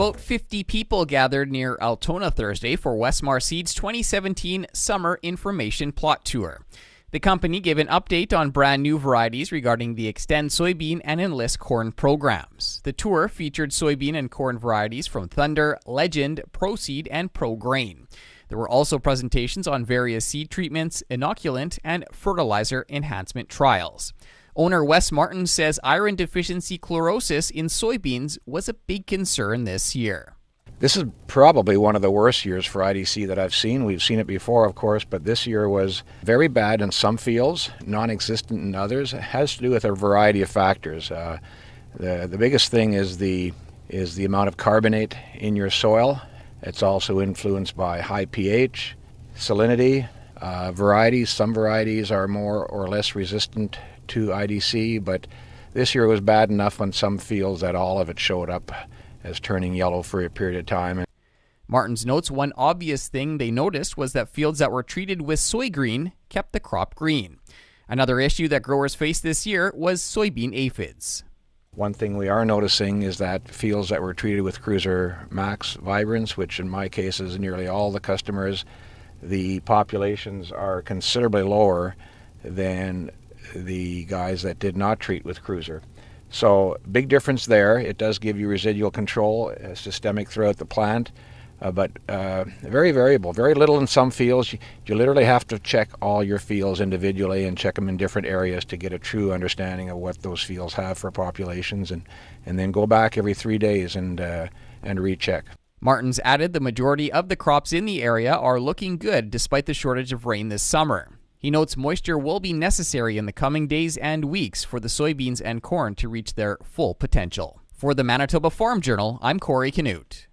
About 50 people gathered near Altona Thursday for Wesmar Seed's 2017 Summer Information Plot Tour. The company gave an update on brand new varieties regarding the Extend Soybean and Enlist Corn programs. The tour featured soybean and corn varieties from Thunder, Legend, ProSeed, and ProGrain. There were also presentations on various seed treatments, inoculant, and fertilizer enhancement trials. Owner Wes Martin says iron deficiency chlorosis in soybeans was a big concern this year. This is probably one of the worst years for IDC that I've seen. We've seen it before, of course, but this year was very bad in some fields, non-existent in others. It has to do with a variety of factors. The biggest thing is the amount of carbonate in your soil. It's also influenced by high pH, salinity, varieties. Some varieties are more or less resistant to IDC, but this year was bad enough on some fields that all of it showed up as turning yellow for a period of time. Martin's notes one obvious thing they noticed was that fields that were treated with soy green kept the crop green. Another issue that growers faced this year was soybean aphids. One thing we are noticing is that fields that were treated with Cruiser Max Vibrance, which in my case is nearly all the customers, the populations are considerably lower than the guys that did not treat with Cruiser. So big difference there. It does give you residual control, systemic throughout the plant, but very variable. Very little in some fields. You literally have to check all your fields individually and check them in different areas to get a true understanding of what those fields have for populations, and then go back every 3 days and recheck. Martins added the majority of the crops in the area are looking good despite the shortage of rain this summer. He notes moisture will be necessary in the coming days and weeks for the soybeans and corn to reach their full potential. For the Manitoba Farm Journal, I'm Corey Canute.